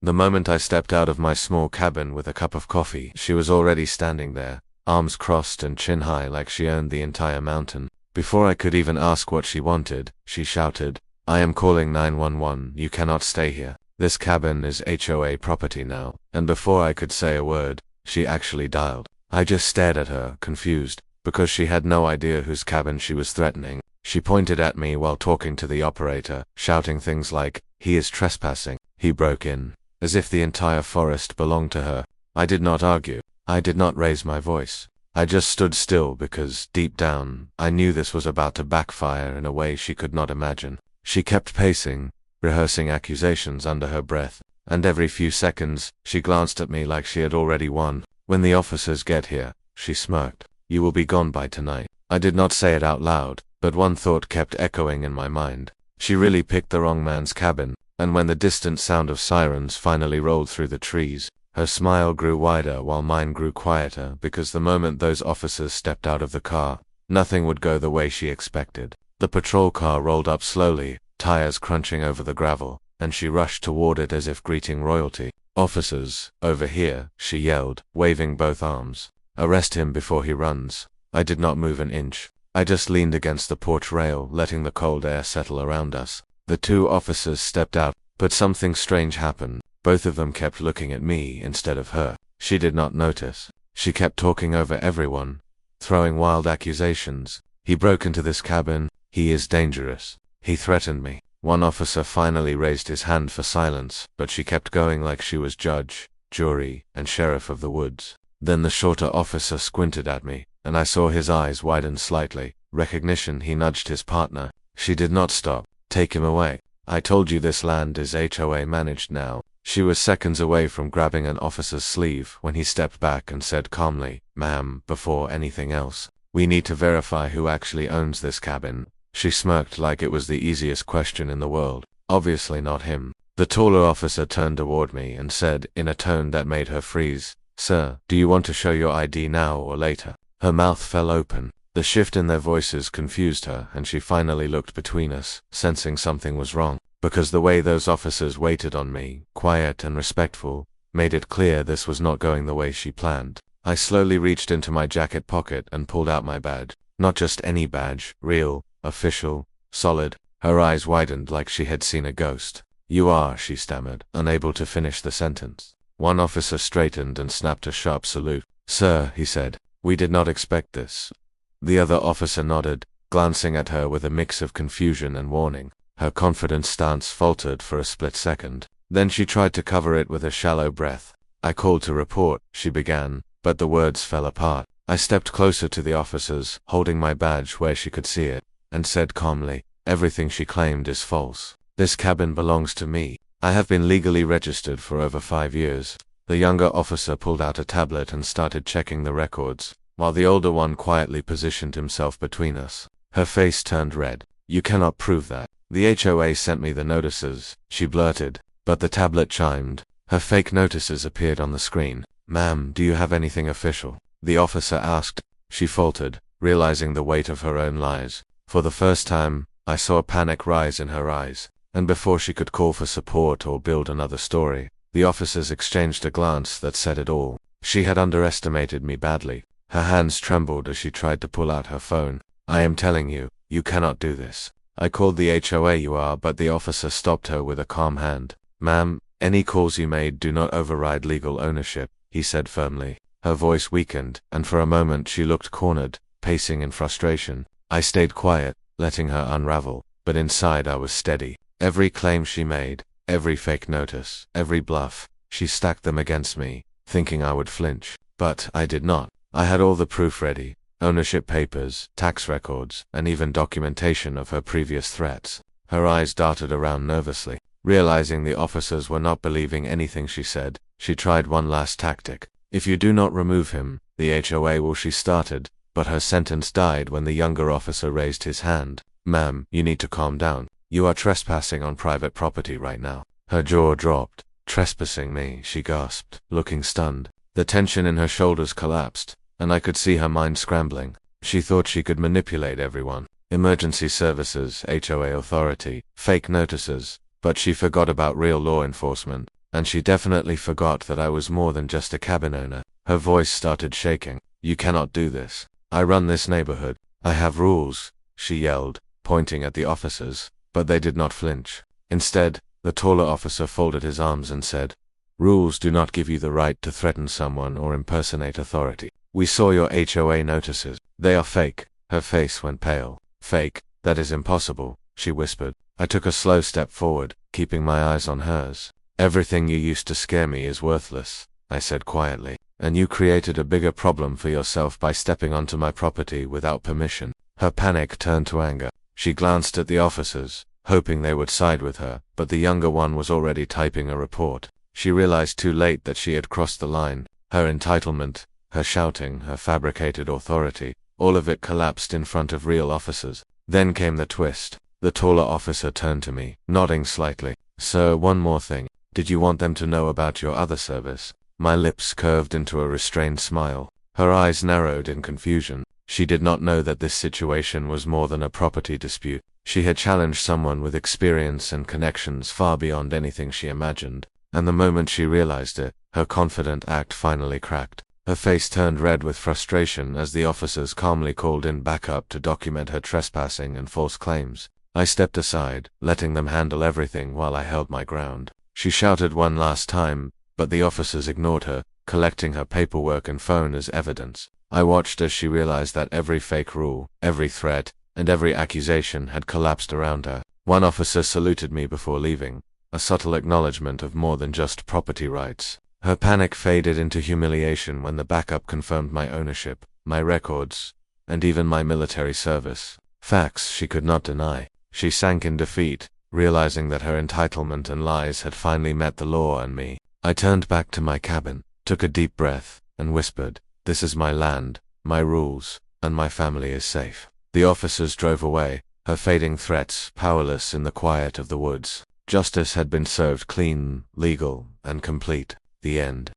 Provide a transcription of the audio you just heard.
The moment I stepped out of my small cabin with a cup of coffee, she was already standing there, arms crossed and chin high like she owned the entire mountain. Before I could even ask what she wanted, she shouted, "I am calling 911, you cannot stay here. This cabin is HOA property now." And before I could say a word, she actually dialed. I just stared at her, confused, because she had no idea whose cabin she was threatening. She pointed at me while talking to the operator, shouting things like, "He is trespassing. He broke in," as if the entire forest belonged to her. I did not argue. I did not raise my voice. I just stood still because, deep down, I knew this was about to backfire in a way she could not imagine. She kept pacing, rehearsing accusations under her breath, and every few seconds, she glanced at me like she had already won. "When the officers get here," she smirked, "you will be gone by tonight." I did not say it out loud, but one thought kept echoing in my mind. She really picked the wrong man's cabin, and when the distant sound of sirens finally rolled through the trees, her smile grew wider while mine grew quieter, because the moment those officers stepped out of the car, nothing would go the way she expected. The patrol car rolled up slowly, tires crunching over the gravel, and she rushed toward it as if greeting royalty. "Officers, over here," she yelled, waving both arms. "Arrest him before he runs." I did not move an inch. I just leaned against the porch rail, letting the cold air settle around us. The two officers stepped out, but something strange happened. Both of them kept looking at me instead of her. She did not notice. She kept talking over everyone, throwing wild accusations. "He broke into this cabin. He is dangerous. He threatened me." One officer finally raised his hand for silence, but she kept going like she was judge, jury, and sheriff of the woods. Then the shorter officer squinted at me, and I saw his eyes widen slightly. Recognition. He nudged his partner. She did not stop. "Take him away. I told you this land is HOA managed now." She was seconds away from grabbing an officer's sleeve when he stepped back and said calmly, "Ma'am, before anything else, we need to verify who actually owns this cabin." She smirked like it was the easiest question in the world. Obviously not him. The taller officer turned toward me and said, in a tone that made her freeze, "Sir, do you want to show your ID now or later?" Her mouth fell open. The shift in their voices confused her, and she finally looked between us, sensing something was wrong. Because the way those officers waited on me, quiet and respectful, made it clear this was not going the way she planned. I slowly reached into my jacket pocket and pulled out my badge. Not just any badge, real, official, solid. Her eyes widened like she had seen a ghost. "You are," she stammered, unable to finish the sentence. One officer straightened and snapped a sharp salute. "Sir," he said, "we did not expect this." The other officer nodded, glancing at her with a mix of confusion and warning. Her confident stance faltered for a split second. Then she tried to cover it with a shallow breath. "I called to report," she began, but the words fell apart. I stepped closer to the officers, holding my badge where she could see it, and said calmly, "Everything she claimed is false. This cabin belongs to me. I have been legally registered for over 5 years." The younger officer pulled out a tablet and started checking the records, while the older one quietly positioned himself between us. Her face turned red. "You cannot prove that. The HOA sent me the notices," she blurted, but the tablet chimed. Her fake notices appeared on the screen. "Ma'am, do you have anything official?" the officer asked. She faltered, realizing the weight of her own lies. For the first time, I saw panic rise in her eyes, and before she could call for support or build another story, the officers exchanged a glance that said it all. She had underestimated me badly. Her hands trembled as she tried to pull out her phone. "I am telling you, you cannot do this. I called the HOA you are," but the officer stopped her with a calm hand. "Ma'am, any calls you made do not override legal ownership," he said firmly. Her voice weakened, and for a moment she looked cornered, pacing in frustration. I stayed quiet, letting her unravel, but inside I was steady. Every claim she made, every fake notice, every bluff, she stacked them against me, thinking I would flinch. But I did not. I had all the proof ready. Ownership papers, tax records, and even documentation of her previous threats. Her eyes darted around nervously. Realizing the officers were not believing anything she said, she tried one last tactic. "If you do not remove him, the HOA will," she started, but her sentence died when the younger officer raised his hand. "Ma'am, you need to calm down. You are trespassing on private property right now." Her jaw dropped. "Trespassing me," she gasped, looking stunned. The tension in her shoulders collapsed, and I could see her mind scrambling. She thought she could manipulate everyone. Emergency services, HOA authority, fake notices, but she forgot about real law enforcement. And she definitely forgot that I was more than just a cabin owner. Her voice started shaking. You cannot do this. I run this neighborhood. I have rules, she yelled, pointing at the officers, but they did not flinch. Instead, the taller officer folded his arms and said, rules do not give you the right to threaten someone or impersonate authority. We saw your HOA notices. They are fake. Her face went pale. Fake? That is impossible, she whispered. I took a slow step forward, keeping my eyes on hers. Everything you used to scare me is worthless, I said quietly, and you created a bigger problem for yourself by stepping onto my property without permission. Her panic turned to anger. She glanced at the officers, hoping they would side with her, but the younger one was already typing a report. She realized too late that she had crossed the line. Her entitlement, her shouting, her fabricated authority, all of it collapsed in front of real officers. Then came the twist. The taller officer turned to me, nodding slightly. Sir, one more thing. Did you want them to know about your other service? My lips curved into a restrained smile. Her eyes narrowed in confusion. She did not know that this situation was more than a property dispute. She had challenged someone with experience and connections far beyond anything she imagined. And the moment she realized it, her confident act finally cracked. Her face turned red with frustration as the officers calmly called in backup to document her trespassing and false claims. I stepped aside, letting them handle everything while I held my ground. She shouted one last time, but the officers ignored her, collecting her paperwork and phone as evidence. I watched as she realized that every fake rule, every threat, and every accusation had collapsed around her. One officer saluted me before leaving, a subtle acknowledgement of more than just property rights. Her panic faded into humiliation when the backup confirmed my ownership, my records, and even my military service. Facts she could not deny. She sank in defeat, realizing that her entitlement and lies had finally met the law and me. I turned back to my cabin, took a deep breath, and whispered, "This is my land, my rules, and my family is safe." The officers drove away, her fading threats powerless in the quiet of the woods. Justice had been served clean, legal, and complete. The end.